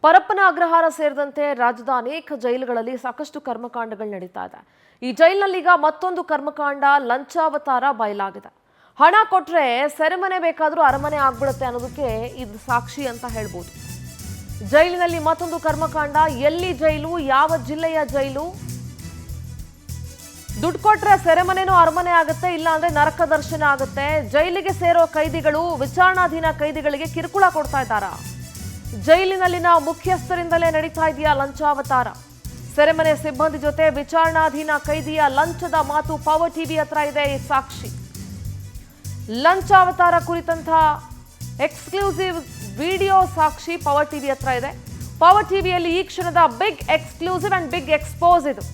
ಪರಪ್ಪನ ಅಗ್ರಹಾರ ಸೇರಿದಂತೆ ರಾಜ್ಯದ ಅನೇಕ ಜೈಲುಗಳಲ್ಲಿ ಸಾಕಷ್ಟು ಕರ್ಮಕಾಂಡಗಳು ನಡೀತಾ ಇದೆ. ಈ ಜೈಲಿನಲ್ಲಿ ಈಗ ಮತ್ತೊಂದು ಕರ್ಮಕಾಂಡ ಲಂಚಾವತಾರ ಬಯಲಾಗಿದೆ. ಹಣ ಕೊಟ್ರೆ ಸೆರೆಮನೆ ಬೇಕಾದರೂ ಅರಮನೆ ಆಗ್ಬಿಡುತ್ತೆ ಅನ್ನೋದಕ್ಕೆ ಇದು ಸಾಕ್ಷಿ ಅಂತ ಹೇಳ್ಬೋದು. ಜೈಲಿನಲ್ಲಿ ಮತ್ತೊಂದು ಕರ್ಮಕಾಂಡ. ಎಲ್ಲಿ ಜೈಲು, ಯಾವ ಜಿಲ್ಲೆಯ ಜೈಲು? ದುಡ್ಡು ಕೊಟ್ರೆ ಸೆರೆಮನೆನೂ ಅರಮನೆ ಆಗುತ್ತೆ, ಇಲ್ಲ ಅಂದ್ರೆ ನರಕ ದರ್ಶನ ಆಗುತ್ತೆ. ಜೈಲಿಗೆ ಸೇರೋ ಕೈದಿಗಳು ವಿಚಾರಣಾಧೀನ ಕೈದಿಗಳಿಗೆ ಕಿರುಕುಳ ಕೊಡ್ತಾ ಇದ್ದಾರಾ? ಜೈಲಿನಲ್ಲಿನ ಮುಖ್ಯಸ್ಥರಿಂದಲೇ ನಡೀತಾ ಇದೆಯಾ ಲಂಚಾವತಾರ? ಸೆರೆಮನೆ ಸಿಬ್ಬಂದಿ ಜೊತೆ ವಿಚಾರಣಾಧೀನ ಕೈದಿಯ ಲಂಚದ ಮಾತು ಪವರ್ ಟಿವಿ ಹತ್ರ ಇದೆ. ಈ ಸಾಕ್ಷಿ ಲಂಚಾವತಾರ ಕುರಿತಂತ ಎಕ್ಸ್ಕ್ಲೂಸಿವ್ ವಿಡಿಯೋ ಸಾಕ್ಷಿ ಪವರ್ ಟಿವಿ ಹತ್ರ ಇದೆ. ಪವರ್ ಟಿವಿಯಲ್ಲಿ ಈ ಕ್ಷಣದ big exclusive and big expose ಇದು.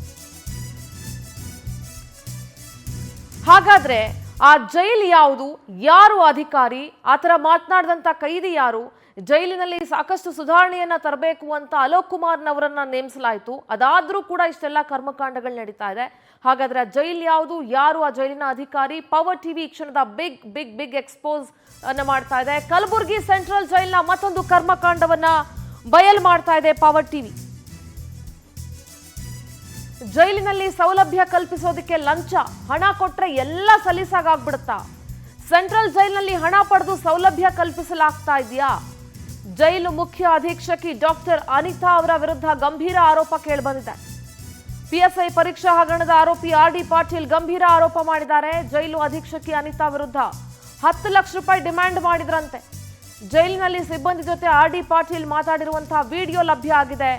ಹಾಗಾದ್ರೆ ಆ ಜೈಲು ಯಾವುದು, ಯಾರು ಅಧಿಕಾರಿ, ಆತರ ಮಾತನಾಡಿದಂತ ಕೈದಿ ಯಾರು? ಜೈಲಿನಲ್ಲಿ ಸಾಕಷ್ಟು ಸುಧಾರಣೆಯನ್ನ ತರಬೇಕು ಅಂತ ಅಲೋಕ್ ಕುಮಾರ್ನವರನ್ನ ನೇಮಿಸಲಾಯಿತು. ಅದಾದ್ರೂ ಕೂಡ ಇಷ್ಟೆಲ್ಲ ಕರ್ಮಕಾಂಡಗಳು ನಡೀತಾ ಇದೆ. ಹಾಗಾದ್ರೆ ಆ ಜೈಲು ಯಾವುದು, ಯಾರು ಆ ಜೈಲಿನ ಅಧಿಕಾರಿ? ಪವರ್ ಟಿವಿ ಕ್ಷಣದ ಬಿಗ್ ಬಿಗ್ ಬಿಗ್ ಎಕ್ಸ್ಪೋಸ್ ಅನ್ನ ಮಾಡ್ತಾ ಇದೆ. ಕಲಬುರಗಿ ಸೆಂಟ್ರಲ್ ಜೈಲಿನ ಮತ್ತೊಂದು ಕರ್ಮಕಾಂಡವನ್ನ ಬಯಲು ಮಾಡ್ತಾ ಇದೆ ಪವರ್ ಟಿವಿ. ಜೈಲಿನಲ್ಲಿ ಸೌಲಭ್ಯ ಕಲ್ಪಿಸೋದಕ್ಕೆ ಲಂಚ, ಹಣ ಕೊಟ್ರೆ ಎಲ್ಲ ಸಲೀಸಾಗ್ಬಿಡುತ್ತಾ? ಸೆಂಟ್ರಲ್ ಜೈಲಿನಲ್ಲಿ ಹಣ ಪಡೆದು ಸೌಲಭ್ಯ ಕಲ್ಪಿಸಲಾಗ್ತಾ ಇದೆಯಾ? ಜೈಲು ಮುಖ್ಯ ಅಧೀಕ್ಷಕಿ ಡಾಕ್ಟರ್ ಅನಿತಾ ಅವರ ವಿರುದ್ಧ ಗಂಭೀರ ಆರೋಪ ಕೇಳಿಬಂದಿದೆ. ಪಿಎಸ್ಐ ಪರೀಕ್ಷಾ ಹಗರಣದ ಆರೋಪಿ ಆರ್.ಡಿ. ಪಾಟೀಲ್ ಗಂಭೀರ ಆರೋಪ ಮಾಡಿದ್ದಾರೆ. ಜೈಲು ಅಧೀಕ್ಷಕಿ ಅನಿತಾ ವಿರುದ್ಧ 10 ಲಕ್ಷ ರೂಪಾಯಿ ಡಿಮ್ಯಾಂಡ್ ಮಾಡಿದ್ರಂತೆ. ಜೈಲಿನಲ್ಲಿ ಸಿಬ್ಬಂದಿ ಜೊತೆ ಆರ್.ಡಿ. ಪಾಟೀಲ್ ಮಾತಾಡಿರುವಂತಹ ವಿಡಿಯೋ ಲಭ್ಯ ಆಗಿದೆ.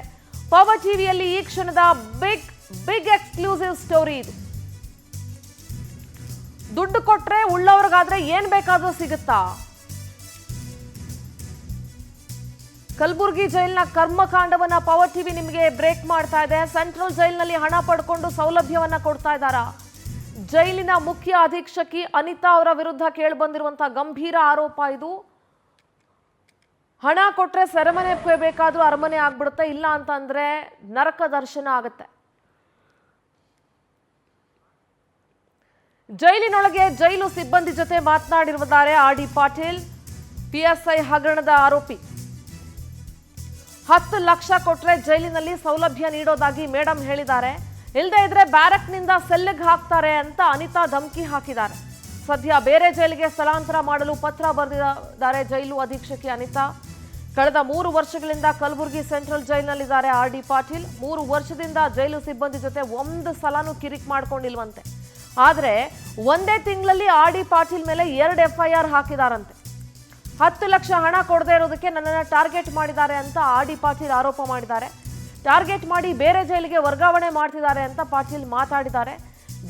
ಪವರ್ ಟಿವಿಯಲ್ಲಿ ಈ ಕ್ಷಣದ ಬಿಗ್ ಬಿಗ್ ಎಕ್ಸ್ಕ್ಲೂಸಿವ್ ಸ್ಟೋರಿ ಇದು. ದುಡ್ಡು ಕೊಟ್ರೆ ಉಳ್ಳವ್ರಿಗಾದ್ರೆ ಏನ್ ಬೇಕಾದ್ರೂ ಸಿಗುತ್ತಾ? ಕಲಬುರಗಿ ಜೈಲಿನ ಕರ್ಮಕಾಂಡವನ್ನ ಪವರ್ ಟಿವಿ ನಿಮಗೆ ಬ್ರೇಕ್ ಮಾಡ್ತಾ ಇದೆ. ಸೆಂಟ್ರಲ್ ಜೈಲಿನಲ್ಲಿ ಹಣ ಪಡ್ಕೊಂಡು ಸೌಲಭ್ಯವನ್ನ ಕೊಡ್ತಾ ಇದ್ದಾರಾ? ಜೈಲಿನ ಮುಖ್ಯ ಅಧೀಕ್ಷಕಿ ಅನಿತಾ ಅವರ ವಿರುದ್ಧ ಕೇಳಿಬಂದಿರುವಂತಹ ಗಂಭೀರ ಆರೋಪ ಇದು. ಹಣ ಕೊಟ್ರೆ ಸೆರೆಮನೆ ಬೇಕಾದ್ರೂ ಅರಮನೆ ಆಗ್ಬಿಡುತ್ತೆ, ಇಲ್ಲ ಅಂತಂದ್ರೆ ನರಕ ದರ್ಶನ ಆಗುತ್ತೆ. ಜೈಲಿನೊಳಗೆ ಜೈಲು ಸಿಬ್ಬಂದಿ ಜೊತೆ ಮಾತನಾಡಿರುತ್ತಾರೆ ಆರ್.ಡಿ. ಪಾಟೀಲ್, ಪಿಎಸ್ಐ ಹಗರಣದ ಆರೋಪಿ. 10 ಲಕ್ಷ ಕೊಟ್ರೆ ಜೈಲಿನಲ್ಲಿ ಸೌಲಭ್ಯ ನೀಡೋದಾಗಿ ಮೇಡಮ್ ಹೇಳಿದ್ದಾರೆ. ಇಲ್ಲದೆ ಇದ್ರೆ ಬ್ಯಾರಕ್ನಿಂದ ಸೆಲ್ಗೆ ಹಾಕ್ತಾರೆ ಅಂತ ಅನಿತಾ ಧಮಕಿ ಹಾಕಿದ್ದಾರೆ. ಸದ್ಯ ಬೇರೆ ಜೈಲಿಗೆ ಸ್ಥಳಾಂತರ ಮಾಡಲು ಪತ್ರ ಬರೆದಿದ್ದಾರೆ ಜೈಲು ಅಧೀಕ್ಷಕಿ ಅನಿತಾ. ಕಳೆದ 3 ವರ್ಷಗಳಿಂದ ಕಲಬುರಗಿ ಸೆಂಟ್ರಲ್ ಜೈಲಿನಲ್ಲಿದ್ದಾರೆ ಆರ್.ಡಿ. ಪಾಟೀಲ್. 3 ವರ್ಷದಿಂದ ಜೈಲು ಸಿಬ್ಬಂದಿ ಜೊತೆ ಒಂದು ಸಲನೂ ಕಿರಿಕ್ ಮಾಡ್ಕೊಂಡಿಲ್ವಂತೆ. ಆದ್ರೆ ಒಂದೇ ತಿಂಗಳಲ್ಲಿ ಆರ್.ಡಿ. ಪಾಟೀಲ್ ಮೇಲೆ 2 FIR ಹಾಕಿದಾರಂತೆ. 10 ಲಕ್ಷ ಹಣ ಕೊಡದೇ ಇರೋದಕ್ಕೆ ನನ್ನನ್ನು ಟಾರ್ಗೆಟ್ ಮಾಡಿದ್ದಾರೆ ಅಂತ ಆರ್.ಡಿ. ಪಾಟೀಲ್ ಆರೋಪ ಮಾಡಿದ್ದಾರೆ. ಟಾರ್ಗೆಟ್ ಮಾಡಿ ಬೇರೆ ಜೈಲಿಗೆ ವರ್ಗಾವಣೆ ಮಾಡ್ತಿದ್ದಾರೆ ಅಂತ ಪಾಟೀಲ್ ಮಾತಾಡಿದ್ದಾರೆ.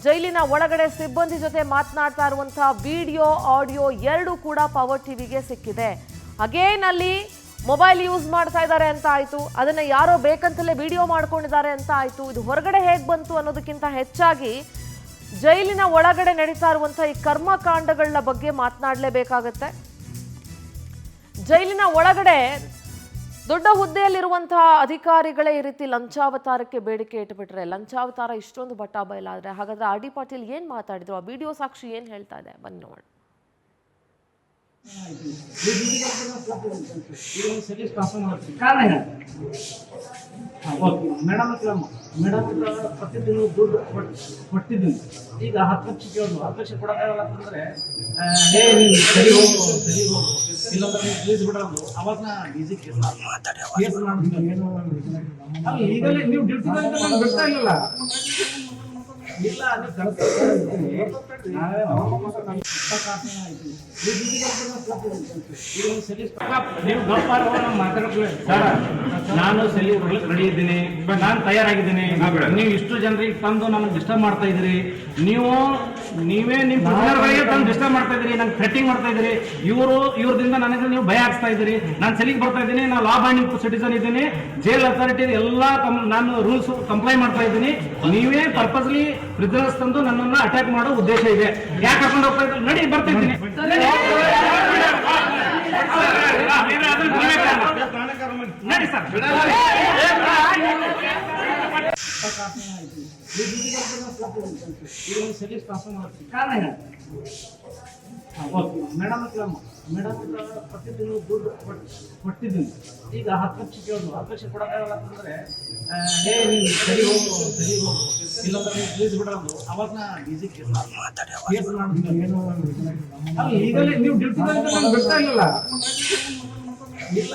ಜೈಲಿನ ಒಳಗಡೆ ಸಿಬ್ಬಂದಿ ಜೊತೆ ಮಾತನಾಡ್ತಾ ಇರುವಂತಹ ವಿಡಿಯೋ, ಆಡಿಯೋ ಎರಡೂ ಕೂಡ ಪವರ್ ಟಿವಿಗೆ ಸಿಕ್ಕಿದೆ. ಅಗೇನ್ ಅಲ್ಲಿ ಮೊಬೈಲ್ ಯೂಸ್ ಮಾಡ್ತಾ ಇದ್ದಾರೆ ಅಂತ ಆಯ್ತು, ಅದನ್ನ ಯಾರೋ ಬೇಕಂತಲೇ ವಿಡಿಯೋ ಮಾಡ್ಕೊಂಡಿದ್ದಾರೆ ಅಂತ ಆಯ್ತು. ಇದು ಹೊರಗಡೆ ಹೇಗೆ ಬಂತು ಅನ್ನೋದಕ್ಕಿಂತ ಹೆಚ್ಚಾಗಿ ಜೈಲಿನ ಒಳಗಡೆ ನಡೀತಾ ಇರುವಂತಹ ಈ ಕರ್ಮಕಾಂಡಗಳ ಬಗ್ಗೆ ಮಾತನಾಡಲೇಬೇಕಾಗತ್ತೆ. ಜೈಲಿನ ಒಳಗಡೆ ದೊಡ್ಡ ಹುದ್ದೆಯಲ್ಲಿರುವಂತಹ ಅಧಿಕಾರಿಗಳೇ ಈ ರೀತಿ ಲಂಚಾವತಾರಕ್ಕೆ ಬೇಡಿಕೆ ಇಟ್ಟುಬಿಟ್ರೆ, ಲಂಚಾವತಾರ ಇಷ್ಟೊಂದು ಬಟ್ಟಾ ಬಯಲಾದ್ರೆ ಹಾಗಾದ್ರೆ ಆರ್.ಡಿ. ಪಾಟೀಲ್ ಏನ್ ಮಾತಾಡಿದ್ರು, ಆ ವಿಡಿಯೋ ಸಾಕ್ಷಿ ಏನ್ ಹೇಳ್ತಾ ಇದೆ ಬನ್ನಿ ನೋಡೋಣ. ಮೇಡಮ್ ಪ್ರತಿ ತಿಂಗಳು ದುಡ್ಡು ಕೊಟ್ಟಿದ್ದೀನಿ. ಈಗ 10 ಲಕ್ಷ ಕೇಳೋದು, 10 ಲಕ್ಷ ಕೊಡೋಕ್ಕಾಗಲ್ಲ ಅಂತಂದ್ರೆ ಸರಿ ಹೋಗು ಇಲ್ಲಾಂದ್ರೆ ಪ್ಲೀಸ್ ಬಿಡೋದು. ಅವಾಗ ಡಿಸಿ ಕೇಸ್ ಈಗಲೇ ನೀವು ಡ್ಯೂಟಿ ಬಿಡ್ತಾ ಇಲ್ಲ. ಇಲ್ಲ ನಾನು ಸೆಲಿ ರೆಡಿ ಇದ್ದೀನಿ, ನಾನು ತಯಾರಾಗಿದ್ದೀನಿ. ನೀವು ಇಷ್ಟು ಜನರಿಗೆ ತಂದು ನನಗೆ ಡಿಸ್ಟರ್ಬ್ ಮಾಡ್ತಾ ಇದ್ದೀರಿ. ನೀವೇ ನಿಮ್ಮ ಪ್ರಿಸನರ್ಗಳಿಗೆ ತಂದು ಡಿಸ್ಟರ್ಬ್ ಮಾಡ್ತಾ ಇದ್ದೀರಿ, ನಂಗೆ ಥ್ರೆಟಿಂಗ್ ಮಾಡ್ತಾ ಇದ್ದೀರಿ. ಇವ್ರದಿಂದ ನನಗೆ ನೀವು ಭಯ ಆಗ್ತಾ ಇದ್ದೀರಿ. ನಾನು ಸೆಲಿಗೆ ಬರ್ತಾ ಇದ್ದೀನಿ, ನಾನು ಲಾ ಅಬೈಡಿಂಗ್ ಸಿಟಿಸನ್ ಇದ್ದೀನಿ. ಜೈಲ್ ಅಥಾರಿಟಿ ಎಲ್ಲ ನಾನು ರೂಲ್ಸ್ ಕಂಪ್ಲೈ ಮಾಡ್ತಾ ಇದ್ದೀನಿ. ನೀವೇ ಪರ್ಪಸ್ಲಿ ಪ್ರಿಸನರ್ಸ್ ತಂದು ನನ್ನನ್ನು ಅಟ್ಯಾಕ್ ಮಾಡೋ ಉದ್ದೇಶ ಇದೆ. ಯಾಕೆ ಕರ್ಕೊಂಡು ಹೋಗ್ತಾ ಇದ್ದೀನಿ? ನಡಿ ಬರ್ತಾ ಇದ್ದೀನಿ. ನಡಿ ಸರ್. ಸೆಲಿ ಟ್ರಾನ್ಸ್ಫರ್ ಮಾಡ್ತೀನಿ. ಕಾರಣ ಮೇಡಮ್ ಮೇಡಮ್ ಪ್ರತಿ ತಿಂಗಳು ದುಡ್ಡು ಕೊಟ್ಟಿದ್ದೀನಿ. ಈಗ 10 ಲಕ್ಷ ಕೇಳಿದ್ರು, 10 ಲಕ್ಷ ಕೊಡೋಕ್ಕಾಗಲ್ಲ ಅಂತಂದ್ರೆ ನೀನು ಸರಿ ಹೋಗು ಇಲ್ಲಂದ್ರೆ ನೀವು ಪ್ಲೀಸ್ ಬಿಡೋದು. ಅವಾಗ ಡಿಸಿ ಕೇಸ್ ಈಗಲೇ ನೀವು ಡ್ಯೂಟಿ ಬಿಡ್ತಾ ಇರಲಿಲ್ಲ. ಇಲ್ಲ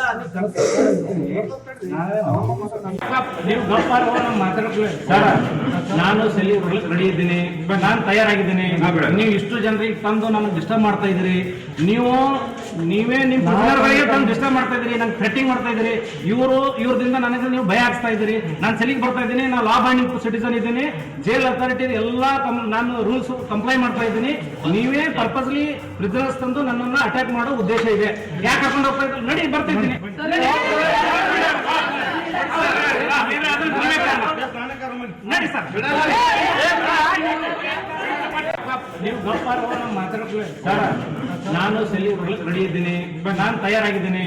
ನೀವು ಗಪ್ಪಾರ ಮಾತಾಡ್ಕೊಳ್ಳಿ ಸರ್. ನಾನು ಸೆಲ್ಲಿ ರೆಡಿ ಇದ್ದೀನಿ, ನಾನು ತಯಾರಾಗಿದ್ದೀನಿ. ನೀವು ಇಷ್ಟು ಜನರಿಗೆ ತಂದು ನನಗೆ ಡಿಸ್ಟರ್ಬ್ ಮಾಡ್ತಾ ಇದ್ದೀರಿ. ನೀವೇ ನಿಮ್ಮ ಪ್ರಜೆಗಳಿಗೆ ತಂದು ಡಿಸ್ಟರ್ಬ್ ಮಾಡ್ತಾ ಇದ್ದೀರಿ, ನಂಗೆ ಥ್ರೆಟಿಂಗ್ ಮಾಡ್ತಾ ಇದ್ದೀರಿ. ಇವ್ರದಿಂದ ನನಗೆ ನೀವು ಭಯ ಆಗ್ತಾ ಇದ್ದೀರಿ. ನಾನು ಸೆಲ್ಲಿಗೆ ಬರ್ತಾ ಇದ್ದೀನಿ, ನಾನು ಲಾ ಬೈಂಡಿಂಗ್ ಸಿಟಿಸನ್ ಇದ್ದೀನಿ. ಜೈಲ್ ಅಥಾರಿಟಿ ಎಲ್ಲ ನಾನು ರೂಲ್ಸ್ ಕಂಪ್ಲೈ ಮಾಡ್ತಾ ಇದ್ದೀನಿ. ನೀವೇ ಪರ್ಪಸ್ಲಿ ಪ್ರಿಸನರ್ಸ್ ತಂದು ನನ್ನನ್ನು ಅಟ್ಯಾಕ್ ಮಾಡೋ ಉದ್ದೇಶ ಇದೆ. ಯಾಕೆ ಕರ್ಕೊಂಡು ಹೋಗ್ತಾ ಇದ್ದೀನಿ? ನಡಿ ಬರ್ತಾ ಇದ್ದೀನಿ. ನಡಿ ಸರ್, ನೀವು ಗಪ್ಪಾರ ಮಾತಾಡ್ಕೊಳ್ಳಿ ಸರ್. ನಾನು ಸೆಲ್ಲಿ ರೆಡಿ ಇದ್ದೀನಿ, ನಾನು ತಯಾರಾಗಿದ್ದೀನಿ.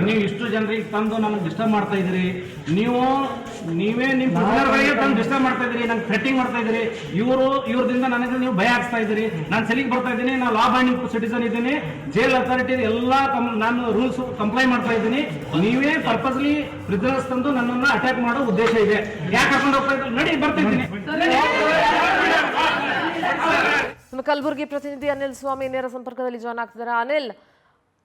ನೀವು ಇಷ್ಟು ಜನರಿಗೆ ತಂದು ನನಗೆ ಡಿಸ್ಟರ್ಬ್ ಮಾಡ್ತಾ ಇದ್ದೀರಿ. ನೀವೇ ನಿಮ್ಮ ಪ್ರಜೆಗಳಿಗೆ ತಂದು ಡಿಸ್ಟರ್ಬ್ ಮಾಡ್ತಾ ಇದ್ದೀರಿ, ನಂಗೆ ಥ್ರೆಟಿಂಗ್ ಮಾಡ್ತಾ ಇದ್ದೀರಿ. ಇವ್ರದಿಂದ ನನಗೆ ನೀವು ಭಯ ಆಗ್ತಾ ಇದ್ದೀರಿ. ನಾನು ಸೆಲ್ಲಿಗೆ ಬರ್ತಾ ಇದ್ದೀನಿ, ನಾನು ಲಾ ಬೈಂಡಿಂಗ್ ಸಿಟಿಸನ್ ಇದ್ದೀನಿ. ಜೈಲ್ ಅಥಾರಿಟಿ ಎಲ್ಲ ನಾನು ರೂಲ್ಸ್ ಕಂಪ್ಲೈ ಮಾಡ್ತಾ ಇದ್ದೀನಿ. ನೀವೇ ಪರ್ಪಸ್ಲಿ ಪ್ರಿಸನರ್ಸ್ ತಂದು ನನ್ನನ್ನು ಅಟ್ಯಾಕ್ ಮಾಡೋ ಉದ್ದೇಶ ಇದೆ. ಯಾಕೆ ಕರ್ಕೊಂಡು ಹೋಗ್ತಾ ಇದ್ದೀನಿ? ನಡಿ ಬರ್ತಾ ಇದ್ದೀನಿ. ನಮ್ಮ ಕಲಬುರಗಿ ಪ್ರತಿನಿಧಿ ಅನಿಲ್ ಸ್ವಾಮಿ ನೇರ ಸಂಪರ್ಕದಲ್ಲಿ ಜಾಯ್ನ್ ಆಗ್ತಿದ್ದಾರೆ. ಅನಿಲ್,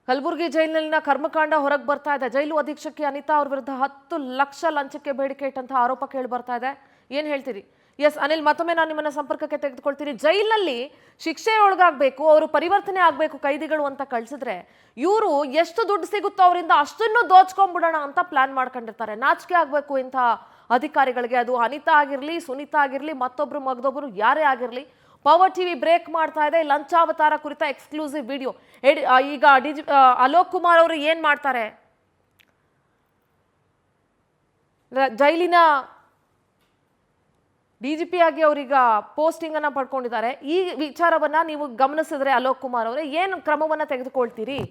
ಕಲಬುರಗಿ ಜೈಲಿನ ಕರ್ಮಕಾಂಡ ಹೊರಗೆ ಬರ್ತಾ ಇದೆ. ಜೈಲು ಅಧೀಕ್ಷಕಿ ಅನಿತಾ ಅವ್ರ ವಿರುದ್ಧ 10 ಲಕ್ಷ ಲಂಚಕ್ಕೆ ಬೇಡಿಕೆ ಇಟ್ಟಂತಹ ಆರೋಪ ಕೇಳಿ ಬರ್ತಾ ಇದೆ. ಏನ್ ಹೇಳ್ತೀರಿ? ಎಸ್ ಅನಿಲ್, ಮತ್ತೊಮ್ಮೆ ನಾನು ನಿಮ್ಮನ್ನ ಸಂಪರ್ಕಕ್ಕೆ ತೆಗೆದುಕೊಳ್ತೀನಿ. ಜೈಲಿನಲ್ಲಿ ಶಿಕ್ಷೆ ಒಳಗಾಗಬೇಕು, ಅವರು ಪರಿವರ್ತನೆ ಆಗಬೇಕು ಕೈದಿಗಳು ಅಂತ ಕಳಿಸಿದ್ರೆ ಇವರು ಎಷ್ಟು ದುಡ್ಡು ಸಿಗುತ್ತೋ ಅವರಿಂದ ಅಷ್ಟನ್ನು ದೋಚ್ಕೊಂಡ್ಬಿಡೋಣ ಅಂತ ಪ್ಲಾನ್ ಮಾಡ್ಕೊಂಡಿರ್ತಾರೆ. ನಾಚಿಕೆ ಆಗಬೇಕು ಇಂಥ ಅಧಿಕಾರಿಗಳಿಗೆ. ಅದು ಅನಿತಾ ಆಗಿರಲಿ, ಸುನೀತಾ ಆಗಿರಲಿ, ಮತ್ತೊಬ್ರು ಮಗದೊಬ್ಬರು ಯಾರೇ ಆಗಿರಲಿ. ಪವರ್ ಟಿವಿ ಬ್ರೇಕ್ ಮಾಡ್ತಾ ಇದೆ ಲಂಚಾವತಾರ ಕುರಿತ ಎಕ್ಸ್ಕ್ಲೂಸಿವ್ ವಿಡಿಯೋ. ಈಗ ಅಲೋಕ್ ಕುಮಾರ್ ಅವರು ಏನ್ ಮಾಡ್ತಾರೆ? ಜೈಲಿನ ಡಿಜಿಪಿ ಆಗಿ ಅವರೀಗ ಪೋಸ್ಟಿಂಗ್ ಅನ್ನ ಪಡ್ಕೊಂಡಿದ್ದಾರೆ. ಈ ವಿಚಾರವನ್ನ ನೀವು ಗಮನಿಸಿದ್ರೆ ಅಲೋಕ್ ಕುಮಾರ್ ಅವರೇ ಏನು ಕ್ರಮವನ್ನ ತೆಗೆದುಕೊಳ್ತೀರಿ?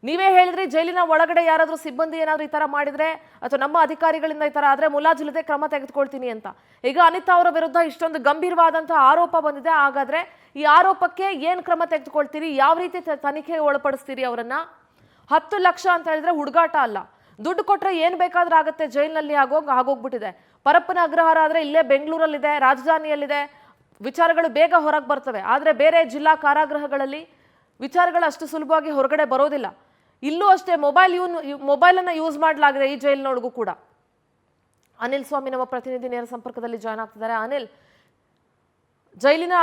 ನೀವೇ ಹೇಳಿದ್ರಿ ಜೈಲಿನ ಒಳಗಡೆ ಯಾರಾದ್ರೂ ಸಿಬ್ಬಂದಿ ಏನಾದ್ರು ಈ ತರ ಮಾಡಿದ್ರೆ ಅಥವಾ ನಮ್ಮ ಅಧಿಕಾರಿಗಳಿಂದ ಈ ತರ ಆದ್ರೆ ಮುಲಾಜಿಲ್ಲದೆ ಕ್ರಮ ತೆಗೆದುಕೊಳ್ತೀನಿ ಅಂತ. ಈಗ ಅನಿತಾ ಅವರ ವಿರುದ್ಧ ಇಷ್ಟೊಂದು ಗಂಭೀರವಾದಂತಹ ಆರೋಪ ಬಂದಿದೆ. ಹಾಗಾದ್ರೆ ಈ ಆರೋಪಕ್ಕೆ ಏನ್ ಕ್ರಮ ತೆಗೆದುಕೊಳ್ತೀರಿ? ಯಾವ ರೀತಿ ತನಿಖೆಗೆ ಒಳಪಡಿಸ್ತೀರಿ ಅವರನ್ನ? 10 ಲಕ್ಷ ಅಂತ ಹೇಳಿದ್ರೆ ಹುಡುಗಾಟ ಅಲ್ಲ. ದುಡ್ಡು ಕೊಟ್ರೆ ಏನ್ ಬೇಕಾದ್ರೂ ಆಗತ್ತೆ ಜೈಲಿನಲ್ಲಿ ಆಗೋಗ್ಬಿಟ್ಟಿದೆ. ಪರಪ್ಪನ ಅಗ್ರಹಾರ ಆದ್ರೆ ಇಲ್ಲೇ ಬೆಂಗಳೂರಲ್ಲಿದೆ, ರಾಜಧಾನಿಯಲ್ಲಿದೆ. ವಿಚಾರಗಳು ಬೇಗ ಹೊರಗೆ ಬರ್ತವೆ. ಆದ್ರೆ ಬೇರೆ ಜಿಲ್ಲಾ ಕಾರಾಗೃಹಗಳಲ್ಲಿ ವಿಚಾರಗಳು ಅಷ್ಟು ಸುಲಭವಾಗಿ ಹೊರಗಡೆ ಬರೋದಿಲ್ಲ. ಇಲ್ಲೂ ಅಷ್ಟೇ ಮೊಬೈಲನ್ನು ಯೂಸ್ ಮಾಡಲಾಗಿದೆ ಈ ಜೈಲಿನೊಳಗೂ ಕೂಡ. ಅನಿಲ್ ಸ್ವಾಮಿ ನಮ್ಮ ಪ್ರತಿನಿಧಿ ನೇರ ಸಂಪರ್ಕದಲ್ಲಿ ಜಾಯ್ನ್ ಆಗ್ತಿದ್ದಾರೆ. ಅನಿಲ್, ಜೈಲಿನ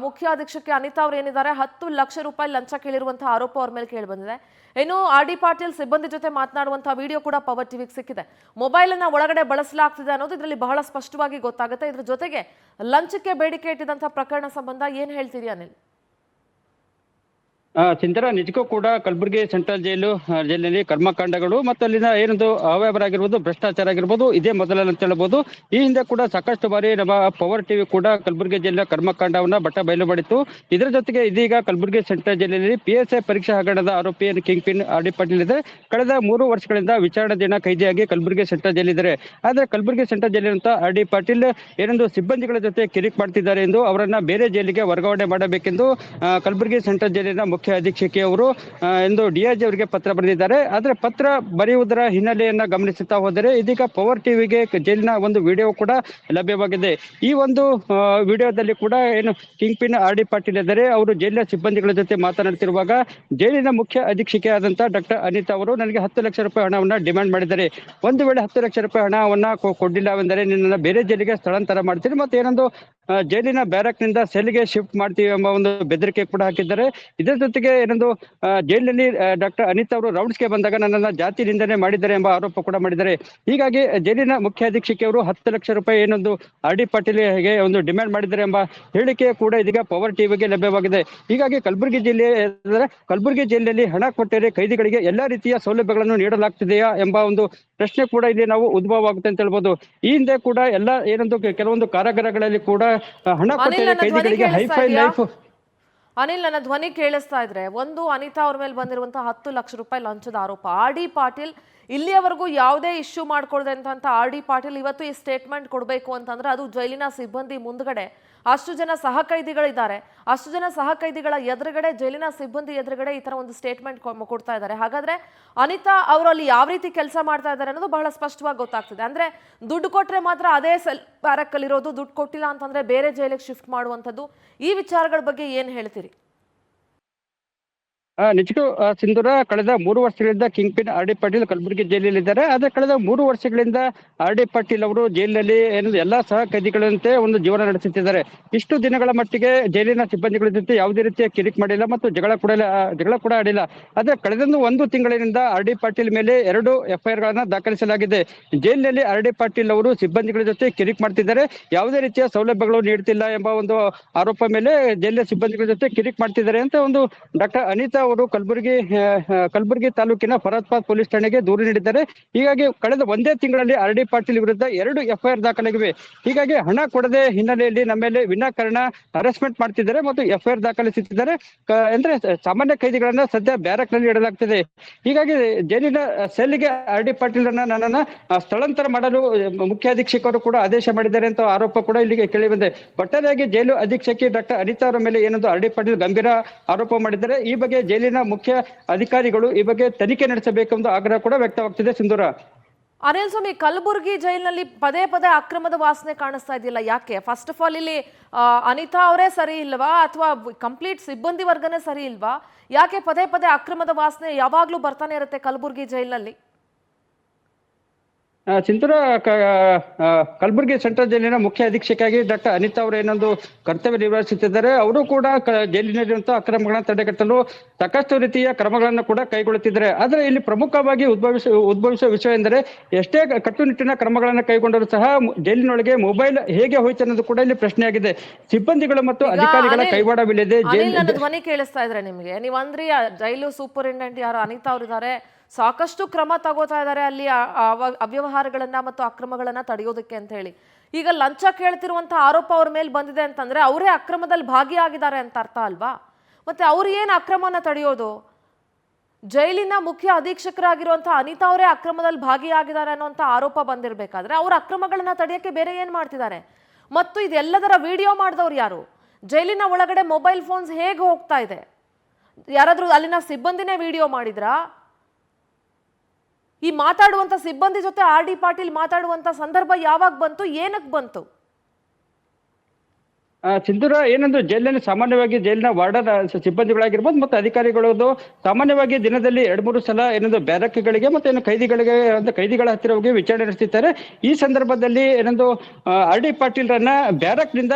ಮುಖ್ಯ ಅಧೀಕ್ಷಕಿ ಅನಿತಾ ಅವರು ಏನಿದ್ದಾರೆ 10 ಲಕ್ಷ ರೂಪಾಯಿ ಲಂಚ ಕೇಳಿರುವಂತಹ ಆರೋಪ ಅವ್ರ ಮೇಲೆ ಕೇಳಿ ಬಂದಿದೆ. ಇನ್ನು ಆರ್ ಡಿ ಪಾಟೀಲ್ ಸಿಬ್ಬಂದಿ ಜೊತೆ ಮಾತನಾಡುವಂತಹ ವಿಡಿಯೋ ಕೂಡ ಪವರ್ ಟಿವಿಗೆ ಸಿಕ್ಕಿದೆ. ಮೊಬೈಲ್ ಅನ್ನ ಒಳಗಡೆ ಬಳಸಲಾಗ್ತಿದೆ ಅನ್ನೋದು ಇದರಲ್ಲಿ ಬಹಳ ಸ್ಪಷ್ಟವಾಗಿ ಗೊತ್ತಾಗುತ್ತೆ. ಇದ್ರ ಜೊತೆಗೆ ಲಂಚಕ್ಕೆ ಬೇಡಿಕೆ ಇಟ್ಟಿದಂತಹ ಪ್ರಕರಣ ಸಂಬಂಧ ಏನ್ ಹೇಳ್ತೀರಿ ಅನಿಲ್? ಚಿಂತರ ನಿಜಕ್ಕೂ ಕೂಡ ಕಲಬುರಗಿ ಸೆಂಟ್ರಲ್ ಜೈಲಿನಲ್ಲಿ ಕರ್ಮಕಾಂಡಗಳು ಮತ್ತು ಅಲ್ಲಿನ ಏನೊಂದು ಅವ್ಯವಹಾರ ಆಗಿರ್ಬೋದು, ಭ್ರಷ್ಟಾಚಾರ ಆಗಿರ್ಬೋದು, ಇದೇ ಮೊದಲ ಅಂತ ಹೇಳ್ಬೋದು. ಈ ಹಿಂದೆ ಕೂಡ ಸಾಕಷ್ಟು ಬಾರಿ ನಮ್ಮ ಪವರ್ ಟಿವಿ ಕೂಡ ಕಲಬುರಗಿ ಜೈಲಿನ ಕರ್ಮಕಾಂಡವನ್ನ ಬಯಲು ಮಾಡಿತ್ತು. ಇದರ ಜೊತೆಗೆ ಇದೀಗ ಕಲಬುರಗಿ ಸೆಂಟ್ರಲ್ ಜೈಲಿನಲ್ಲಿ PSI ಪರೀಕ್ಷಾ ಹಗರಣದ ಆರೋಪಿಯನ್ನು kingpin R D Patil ಇದೆ. ಕಳೆದ 3 ವರ್ಷಗಳಿಂದ ವಿಚಾರಣಾಧೀನ ಕೈದಿಯಾಗಿ ಕಲಬುರಗಿ ಸೆಂಟ್ರಲ್ ಜೈಲಿದ್ದಾರೆ. ಆದ್ರೆ ಕಲಬುರಗಿ ಸೆಂಟ್ರಲ್ ಜೈಲಿನಂತ ಆರ್ ಡಿ ಪಾಟೀಲ್ ಏನೊಂದು ಸಿಬ್ಬಂದಿಗಳ ಜೊತೆ ಕಿರಿಕ್ ಮಾಡ್ತಿದ್ದಾರೆ ಎಂದು ಅವರನ್ನ ಬೇರೆ ಜೈಲಿಗೆ ವರ್ಗಾವಣೆ ಮಾಡಬೇಕೆಂದು ಕಲಬುರಗಿ ಸೆಂಟ್ರಲ್ ಜೈಲಿನ ಮುಖ್ಯ ಅಧೀಕ್ಷಕಿ ಅವರು ಎಂದು DIG ಅವರಿಗೆ ಪತ್ರ ಬರೆದಿದ್ದಾರೆ. ಆದ್ರೆ ಪತ್ರ ಬರೆಯುವುದರ ಹಿನ್ನೆಲೆಯನ್ನ ಗಮನಿಸುತ್ತಾ ಹೋದರೆ ಇದೀಗ ಪವರ್ ಟಿವಿಗೆ ಜೈಲಿನ ಒಂದು ವಿಡಿಯೋ ಕೂಡ ಲಭ್ಯವಾಗಿದೆ. ಈ ಒಂದು ವಿಡಿಯೋದಲ್ಲಿ ಕೂಡ ಏನು kingpin R D Patil ಇದ್ದಾರೆ. ಅವರು ಜೈಲಿನ ಸಿಬ್ಬಂದಿಗಳ ಜೊತೆ ಮಾತನಾಡುತ್ತಿರುವಾಗ ಜೈಲಿನ ಮುಖ್ಯ ಅಧೀಕ್ಷಕಿ ಆದಂತಹ ಡಾಕ್ಟರ್ ಅನಿತಾ ಅವರು ನನಗೆ 10 ಲಕ್ಷ ರೂಪಾಯಿ ಹಣವನ್ನ ಡಿಮ್ಯಾಂಡ್ ಮಾಡಿದ್ದಾರೆ. ಒಂದು ವೇಳೆ 10 ಲಕ್ಷ ರೂಪಾಯಿ ಹಣವನ್ನ ಕೊಡ್ಲಿಲ್ಲವೆಂದರೆ ನಿನ್ನನ್ನು ಬೇರೆ ಜೈಲಿಗೆ ಸ್ಥಳಾಂತರ ಮಾಡ್ತೀನಿ, ಮತ್ತೆ ಏನೊಂದು ಜೈಲಿನ ಬ್ಯಾರಕ್ ನಿಂದ ಸೆಲ್ಗೆ ಶಿಫ್ಟ್ ಮಾಡ್ತೀವಿ ಎಂಬ ಒಂದು ಬೆದರಿಕೆ ಕೂಡ ಹಾಕಿದ್ದಾರೆ. ಇದರ ಜೊತೆಗೆ ಏನೊಂದು ಜೈಲಿನಲ್ಲಿ ಡಾಕ್ಟರ್ ಅನಿತಾ ಅವರು ರೌಂಡ್ಸ್ಗೆ ಬಂದಾಗ ನನ್ನನ್ನ ಜಾತಿ ನಿಂದನೆ ಮಾಡಿದ್ದಾರೆ ಎಂಬ ಆರೋಪ ಕೂಡ ಮಾಡಿದ್ದಾರೆ. ಹೀಗಾಗಿ ಜೈಲಿನ ಮುಖ್ಯ ಅಧೀಕ್ಷಕಿ ಅವರು 10 ಲಕ್ಷ ರೂಪಾಯಿ ಏನೊಂದು ಆರ್ ಡಿ ಪಾಟೀಲ್ಗೆ ಒಂದು ಡಿಮ್ಯಾಂಡ್ ಮಾಡಿದ್ದಾರೆ ಎಂಬ ಹೇಳಿಕೆ ಕೂಡ ಇದೀಗ ಪವರ್ ಟಿವಿಗೆ ಲಭ್ಯವಾಗಿದೆ. ಹೀಗಾಗಿ ಕಲಬುರಗಿ ಜೈಲಿನಲ್ಲಿ ಹಣ ಕೊಟ್ಟರೆ ಕೈದಿಗಳಿಗೆ ಎಲ್ಲಾ ರೀತಿಯ ಸೌಲಭ್ಯಗಳನ್ನು ನೀಡಲಾಗ್ತಿದೆಯಾ ಎಂಬ ಒಂದು ಪ್ರಶ್ನೆ ಕೂಡ ಇಲ್ಲಿ ನಾವು ಉದ್ಭವ ಆಗುತ್ತೆ ಅಂತ ಹೇಳ್ಬೋದು. ಈ ಹಿಂದೆ ಕೂಡ ಎಲ್ಲ ಏನೊಂದು ಕೆಲವೊಂದು ಕಾರಾಗೃಹಗಳಲ್ಲಿ ಕೂಡ ಹಣ ಕೊಟ್ಟರೆ ಕೈದಿಗಳಿಗೆ ಹೈಫೈ ಲೈಫ್. ಅನಿಲ್, ನನ್ನ ಧ್ವನಿ ಕೇಳಿಸ್ತಾ ಇದ್ರೆ ಒಂದು ಅನಿತಾ ಅವ್ರ ಮೇಲೆ ಬಂದಿರುವಂತಹ 10 ಲಕ್ಷ ರೂಪಾಯಿ ಲಂಚದ ಆರೋಪ. ಆರ್ ಡಿ ಪಾಟೀಲ್ ಇಲ್ಲಿಯವರೆಗೂ ಯಾವುದೇ ಇಶ್ಯೂ ಮಾಡ್ಕೊಳ್ದಂತ ಆರ್ ಡಿ ಪಾಟೀಲ್ ಇವತ್ತು ಈ ಸ್ಟೇಟ್ಮೆಂಟ್ ಕೊಡಬೇಕು ಅಂತಂದ್ರೆ ಅದು ಜೈಲಿನ ಸಿಬ್ಬಂದಿ ಮುಂದ್ಗಡೆ ಅಷ್ಟು ಜನ ಸಹ ಕೈದಿಗಳಿದ್ದಾರೆ, ಅಷ್ಟು ಜನ ಸಹ ಕೈದಿಗಳ ಎದುರುಗಡೆ, ಜೈಲಿನ ಸಿಬ್ಬಂದಿ ಎದುರುಗಡೆ ಈ ತರ ಒಂದು ಸ್ಟೇಟ್ಮೆಂಟ್ ಕೊಡ್ತಾ ಇದ್ದಾರೆ. ಹಾಗಾದ್ರೆ ಅನಿತಾ ಅವರು ಅಲ್ಲಿ ಯಾವ ರೀತಿ ಕೆಲಸ ಮಾಡ್ತಾ ಇದ್ದಾರೆ ಅನ್ನೋದು ಬಹಳ ಸ್ಪಷ್ಟವಾಗಿ ಗೊತ್ತಾಗ್ತಿದೆ. ಅಂದ್ರೆ ದುಡ್ಡು ಕೊಟ್ರೆ ಮಾತ್ರ ಅದೇ ಸೆಲ್ ಬ್ಯಾರಕ್ ಅಲ್ಲಿ ಇರೋದು, ದುಡ್ಡು ಕೊಟ್ಟಿಲ್ಲ ಅಂತಂದ್ರೆ ಬೇರೆ ಜೈಲಿಗೆ ಶಿಫ್ಟ್ ಮಾಡುವಂಥದ್ದು, ಈ ವಿಚಾರಗಳ ಬಗ್ಗೆ ಏನ್ ಹೇಳ್ತೀರಿ? ನಿಜಕ್ಕೂ ಸಿಂಧೂರ, ಕಳೆದ 3 ವರ್ಷಗಳಿಂದ kingpin R D Patil Kalaburagi ಜೈಲಿನಲ್ಲಿದ್ದಾರೆ. ಆದ್ರೆ ಕಳೆದ 3 ವರ್ಷಗಳಿಂದ ಆರ್ ಡಿ ಪಾಟೀಲ್ ಅವರು ಜೈಲಿನಲ್ಲಿ ಎಲ್ಲಾ ಸಹ ಕೈದಿಗಳಂತೆ ಒಂದು ಜೀವನ ನಡೆಸುತ್ತಿದ್ದಾರೆ. ಇಷ್ಟು ದಿನಗಳ ಮಟ್ಟಿಗೆ ಜೈಲಿನ ಸಿಬ್ಬಂದಿಗಳ ಜೊತೆ ಯಾವುದೇ ರೀತಿಯ ಕಿರಿಕ್ ಮಾಡಿಲ್ಲ ಮತ್ತು ಜಗಳ ಕೂಡ ಆಡಿಲ್ಲ. ಆದ್ರೆ ಕಳೆದ 1 ತಿಂಗಳಿನಿಂದ ಆರ್ ಡಿ ಪಾಟೀಲ್ ಮೇಲೆ 2 FIR ಗಳನ್ನ ದಾಖಲಿಸಲಾಗಿದೆ. ಜೈಲಿನಲ್ಲಿ ಆರ್ ಡಿ ಪಾಟೀಲ್ ಅವರು ಸಿಬ್ಬಂದಿಗಳ ಜೊತೆ ಕಿರಿಕ್ ಮಾಡ್ತಿದ್ದಾರೆ, ಯಾವುದೇ ರೀತಿಯ ಸೌಲಭ್ಯಗಳು ನೀಡುತ್ತಿಲ್ಲ ಎಂಬ ಒಂದು ಆರೋಪ ಮೇಲೆ ಜೈಲಿನ ಸಿಬ್ಬಂದಿಗಳ ಜೊತೆ ಕಿರಿಕ್ ಮಾಡ್ತಿದ್ದಾರೆ ಅಂತ ಒಂದು ಡಾಕ್ಟರ್ ಅನಿತಾ ಅವರು ಕಲಬುರಗಿ ತಾಲೂಕಿನ ಫರಾದ್ಬಾದ್ ಪೊಲೀಸ್ ಠಾಣೆಗೆ ದೂರು ನೀಡಿದ್ದಾರೆ. ಹೀಗಾಗಿ ಕಳೆದ 1 ತಿಂಗಳಲ್ಲಿ ಆರ್ ಡಿ ಪಾಟೀಲ್ ವಿರುದ್ಧ 2 FIR ದಾಖಲಾಗಿವೆ. ಹೀಗಾಗಿ ಹಣ ಕೊಡದೆ ಹಿನ್ನೆಲೆಯಲ್ಲಿ ನಮ್ಮ ಮೇಲೆ ವಿನಾಕಾರಣ ಹರಾಸ್ಮೆಂಟ್ ಮಾಡ್ತಿದ್ದಾರೆ ಮತ್ತು FIR ದಾಖಲಿಸುತ್ತಿದ್ದಾರೆ. ಅಂದ್ರೆ ಸಾಮಾನ್ಯ ಕೈದಿಗಳನ್ನ ಸದ್ಯ ಬ್ಯಾರಕ್ ನಲ್ಲಿ ಇಡಲಾಗ್ತದೆ. ಹೀಗಾಗಿ ಜೈಲಿನ ಸೆಲ್ಗೆ ಆರ್ ಡಿ ಪಾಟೀಲ್ ನನ್ನನ್ನ ಸ್ಥಳಾಂತರ ಮಾಡಲು ಮುಖ್ಯ ಅಧೀಕ್ಷಕರು ಕೂಡ ಆದೇಶ ಮಾಡಿದ್ದಾರೆ ಅಂತ ಆರೋಪ ಕೂಡ ಇಲ್ಲಿಗೆ ಕೇಳಿ ಬಂದಿದೆ. ಒಟ್ಟಾರೆಯಾಗಿ ಜೈಲು ಅಧೀಕ್ಷಕಿ ಡಾಕ್ಟರ್ ಅನಿತಾ ಅವರ ಮೇಲೆ ಏನೊಂದು ಆರ್ ಡಿ ಪಾಟೀಲ್ ಗಂಭೀರ ಆರೋಪ ಮಾಡಿದ್ದಾರೆ. ಈ ಬಗ್ಗೆ ಜೈಲಿನ ಮುಖ್ಯ ಅಧಿಕಾರಿಗಳು ಈ ಬಗ್ಗೆ ತನಿಖೆ ನಡೆಸಬೇಕೆಂದು ಆಗ್ರಹ ಕೂಡ ವ್ಯಕ್ತವಾಗ್ತಿದೆ. ಸಿಂಧೂರ, ಅನಿಲ್ ಸ್ವಾಮಿ, ಕಲಬುರಗಿ ಜೈಲಿನಲ್ಲಿ ಪದೇ ಪದೇ ಅಕ್ರಮದ ವಾಸನೆ ಕಾಣಿಸ್ತಾ ಇದೆಯಲ್ಲ, ಯಾಕೆ? ಫಸ್ಟ್ ಆಫ್ ಆಲ್ ಇಲ್ಲಿ ಅನಿತಾ ಅವರೇ ಸರಿ ಇಲ್ವಾ ಅಥವಾ ಕಂಪ್ಲೀಟ್ ಸಿಬ್ಬಂದಿ ವರ್ಗನೇ ಸರಿ ಇಲ್ವಾ? ಯಾಕೆ ಪದೇ ಪದೇ ಅಕ್ರಮದ ವಾಸನೆ ಯಾವಾಗ್ಲೂ ಬರ್ತಾನೆ ಇರುತ್ತೆ ಕಲಬುರಗಿ ಜೈಲಿನಲ್ಲಿ? ಸಿಂಧೂರ, ಕಲಬುರಗಿ ಸೆಂಟ್ರಲ್ ಜೈಲಿನ ಮುಖ್ಯ ಅಧೀಕ್ಷಕಾಗಿ ಡಾಕ್ಟರ್ ಅನಿತಾ ಅವರು ಏನೊಂದು ಕರ್ತವ್ಯ ನಿರ್ವಹಿಸುತ್ತಿದ್ದಾರೆ. ಅವರು ಕೂಡ ಜೈಲಿನಲ್ಲಿರುವಂತಹ ಅಕ್ರಮಗಳನ್ನ ತಡೆಗಟ್ಟಲು ಸಾಕಷ್ಟು ರೀತಿಯ ಕ್ರಮಗಳನ್ನು ಕೂಡ ಕೈಗೊಳ್ಳುತ್ತಿದ್ದಾರೆ. ಆದ್ರೆ ಇಲ್ಲಿ ಪ್ರಮುಖವಾಗಿ ಉದ್ಭವಿಸುವ ವಿಷಯ ಎಂದರೆ ಎಷ್ಟೇ ಕಟ್ಟುನಿಟ್ಟಿನ ಕ್ರಮಗಳನ್ನು ಕೈಗೊಂಡರೂ ಸಹ ಜೈಲಿನೊಳಗೆ ಮೊಬೈಲ್ ಹೇಗೆ ಹೋಯ್ತು ಅನ್ನೋದು ಕೂಡ ಇಲ್ಲಿ ಪ್ರಶ್ನೆಯಾಗಿದೆ. ಸಿಬ್ಬಂದಿಗಳು ಮತ್ತು ಅಧಿಕಾರಿಗಳ ಕೈವಾಡವಿಲ್ಲದೆ ನನ್ನ ಧ್ವನಿ ಕೇಳಿಸ್ತಾ ಇದ್ರೆ ನಿಮ್ಗೆ? ನೀವು ಅಂದ್ರಿ ಜೈಲು ಸೂಪರಿಂಟೆಂಡೆಂಟ್ ಯಾರು ಅನಿತಾ ಅವರಿದ್ದಾರೆ, ಸಾಕಷ್ಟು ಕ್ರಮ ತಗೋತಾ ಇದ್ದಾರೆ ಅಲ್ಲಿ ಅವ್ಯವಹಾರಗಳನ್ನ ಮತ್ತು ಅಕ್ರಮಗಳನ್ನ ತಡೆಯೋದಕ್ಕೆ ಅಂತ ಹೇಳಿ. ಈಗ ಲಂಚ ಕೇಳ್ತಿರುವಂತ ಆರೋಪ ಅವ್ರ ಮೇಲೆ ಬಂದಿದೆ ಅಂತಂದ್ರೆ ಅವರೇ ಅಕ್ರಮದಲ್ಲಿ ಭಾಗಿಯಾಗಿದ್ದಾರೆ ಅಂತ ಅರ್ಥ ಅಲ್ವಾ? ಮತ್ತೆ ಅವ್ರು ಏನ್ ಅಕ್ರಮನ ತಡೆಯೋದು? ಜೈಲಿನ ಮುಖ್ಯ ಅಧೀಕ್ಷಕರಾಗಿರುವಂತಹ ಅನಿತಾ ಅವರೇ ಅಕ್ರಮದಲ್ಲಿ ಭಾಗಿಯಾಗಿದ್ದಾರೆ ಅನ್ನೋಂಥ ಆರೋಪ ಬಂದಿರಬೇಕಾದ್ರೆ ಅವ್ರ ಅಕ್ರಮಗಳನ್ನ ತಡೆಯಕ್ಕೆ ಬೇರೆ ಏನ್ ಮಾಡ್ತಿದ್ದಾರೆ? ಮತ್ತು ಇದೆಲ್ಲದರ ವಿಡಿಯೋ ಮಾಡಿದವ್ರು ಯಾರು? ಜೈಲಿನ ಒಳಗಡೆ ಮೊಬೈಲ್ ಫೋನ್ಸ್ ಹೇಗೆ ಹೋಗ್ತಾ ಇದೆ? ಯಾರಾದ್ರೂ ಅಲ್ಲಿನ ಸಿಬ್ಬಂದಿನೇ ವಿಡಿಯೋ ಮಾಡಿದ್ರಾ? ಈ ಮಾತಾಡುವಂತ ಸಿಬ್ಬಂದಿ ಜೊತೆ ಆರ್ ಡಿ ಪಾಟೀಲ್ ಮಾತಾಡುವಂತ ಸಂದರ್ಭ ಯಾವಾಗ ಬಂತು, ಏನಕ್ಕೆ ಬಂತು? ಸಿಂಧೂರ, ಏನಂದ್ರೆ ಜೈಲಿನಲ್ಲಿ ಸಾಮಾನ್ಯವಾಗಿ ಜೈಲಿನ ವಾರ್ಡರ್ ಸಿಬ್ಬಂದಿಗಳಾಗಿರ್ಬೋದು ಮತ್ತು ಅಧಿಕಾರಿಗಳದು ಸಾಮಾನ್ಯವಾಗಿ ದಿನದಲ್ಲಿ 2-3 ಸಲ ಏನೊಂದು ಬ್ಯಾರಕ್ಗಳಿಗೆ ಮತ್ತು ಕೈದಿಗಳ ಹತ್ತಿರ ಹೋಗಿ ವಿಚಾರಣೆ ನಡೆಸುತ್ತಾರೆ. ಈ ಸಂದರ್ಭದಲ್ಲಿ ಏನೊಂದು ಆರ್ ಡಿ ಪಾಟೀಲ್ರನ್ನ ಬ್ಯಾರಕ್ ನಿಂದ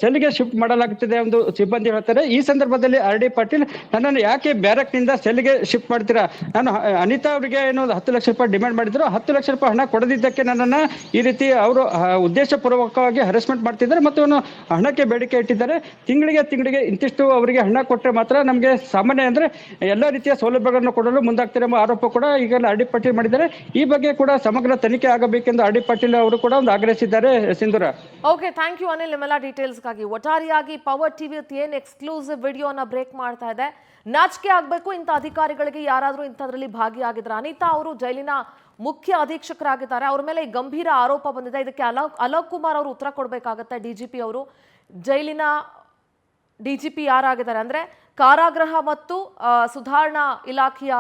ಸೆಲ್ಗೆ ಶಿಫ್ಟ್ ಮಾಡಲಾಗುತ್ತದೆ ಒಂದು ಸಿಬ್ಬಂದಿ ಹೇಳ್ತಾರೆ. ಈ ಸಂದರ್ಭದಲ್ಲಿ ಆರ್ ಡಿ ಪಾಟೀಲ್ ನನ್ನನ್ನು ಯಾಕೆ ಬ್ಯಾರಕ್ ನಿಂದ ಸೆಲ್ಗೆ ಶಿಫ್ಟ್ ಮಾಡ್ತೀರಾ? ನಾನು ಅನಿತಾ ಅವರಿಗೆ ಏನೋ 10 ಲಕ್ಷ ರೂಪಾಯಿ ಡಿಮ್ಯಾಂಡ್ ಮಾಡಿದ್ರು, 10 ಲಕ್ಷ ರೂಪಾಯಿ ಹಣ ಕೊಡದಿದ್ದಕ್ಕೆ ನನ್ನನ್ನ ಈ ರೀತಿ ಅವರು ಉದ್ದೇಶ ಪೂರ್ವಕವಾಗಿ ಹರಾಸ್ಮೆಂಟ್ ಮಾಡ್ತಿದ್ದಾರೆ ಮತ್ತು ಹಣಕ್ಕೆ ಬೇಡಿಕೆ ಇಟ್ಟಿದ್ದಾರೆ. ತಿಂಗಳಿಗೆ ಇಂತಿಷ್ಟು ಅವರಿಗೆ ಹಣ ಕೊಟ್ಟರೆ ಮಾತ್ರ ನಮಗೆ ಸಾಮಾನ್ಯ ಅಂದ್ರೆ ಎಲ್ಲಾ ರೀತಿಯ ಸೌಲಭ್ಯಗಳನ್ನು ಕೊಡಲು ಮುಂದಾಗ್ತಾರೆ ಎಂಬ ಆರೋಪ ಕೂಡ ಈಗ ಆರ್ ಡಿ ಪಾಟೀಲ್ ಮಾಡಿದ್ದಾರೆ. ಈ ಬಗ್ಗೆ ಕೂಡ ಸಮಗ್ರ ತನಿಖೆ ಆಗಬೇಕೆಂದು ಆರ್ ಡಿ ಪಾಟೀಲ್ ಅವರು ಕೂಡ ಒಂದು ಆಗ್ರಹಿಸಿದ್ದಾರೆ. ಸಿಂಧೂರ, ಓಕೆ, ಥ್ಯಾಂಕ್ ಯು ಅನಿಲ್ ನಿಮ್ಮೆಲ್ಲ ಡೀಟೇಲ್ಸ್ಗಾಗಿ. ಒಟ್ಟಾರೆಯಾಗಿ ಪವರ್ ಟಿವಿ ಏನ್ ಎಕ್ಸ್ಕ್ಲೂಸಿವ್ ವಿಡಿಯೋನ ಬ್ರೇಕ್ ಮಾಡ್ತಾ ಇದೆ. ನಾಚಿಕೆ ಆಗ್ಬೇಕು ಇಂಥ ಅಧಿಕಾರಿಗಳಿಗೆ, ಯಾರಾದ್ರೂ ಇಂಥದ್ರಲ್ಲಿ ಭಾಗಿಯಾಗಿದ್ರೆ. ಅನಿತಾ ಅವರು ಜೈಲಿನ ಮುಖ್ಯ ಅಧೀಕ್ಷಕರಾಗಿದ್ದಾರೆ, ಅವ್ರ ಮೇಲೆ ಗಂಭೀರ ಆರೋಪ ಬಂದಿದೆ. ಇದಕ್ಕೆ ಅಲೋಕ್ ಕುಮಾರ್ ಅವರು ಉತ್ತರ ಕೊಡಬೇಕಾಗತ್ತೆ. ಡಿಜಿಪಿ ಅವರು, ಜೈಲಿನ ಡಿಜಿಪಿ ಯಾರಾಗಿದ್ದಾರೆ ಅಂದ್ರೆ ಕಾರಾಗೃಹ ಮತ್ತು ಸುಧಾರಣಾ ಇಲಾಖೆಯ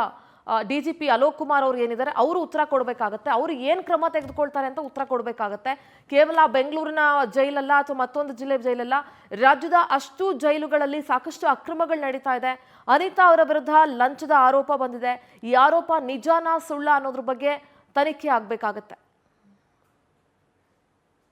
ಡಿಜಿಪಿ ಅಲೋಕ್ ಕುಮಾರ್ ಅವರು ಏನಿದ್ದಾರೆ ಅವರು ಉತ್ತರ ಕೊಡಬೇಕಾಗತ್ತೆ. ಅವರು ಏನು ಕ್ರಮ ತೆಗೆದುಕೊಳ್ತಾರೆ ಅಂತ ಉತ್ತರ ಕೊಡಬೇಕಾಗತ್ತೆ. ಕೇವಲ ಬೆಂಗಳೂರಿನ ಜೈಲಲ್ಲ ಅಥವಾ ಮತ್ತೊಂದು ಜಿಲ್ಲೆ ಜೈಲಲ್ಲ, ರಾಜ್ಯದ ಅಷ್ಟು ಜೈಲುಗಳಲ್ಲಿ ಸಾಕಷ್ಟು ಅಕ್ರಮಗಳು ನಡೀತಾ ಇದೆ. ಅನಿತಾ ಅವರ ವಿರುದ್ಧ ಲಂಚದ ಆರೋಪ ಬಂದಿದೆ. ಈ ಆರೋಪ ನಿಜಾನಾ ಸುಳ್ಳ ಅನ್ನೋದ್ರ ಬಗ್ಗೆ ತನಿಖೆ ಆಗಬೇಕಾಗತ್ತೆ.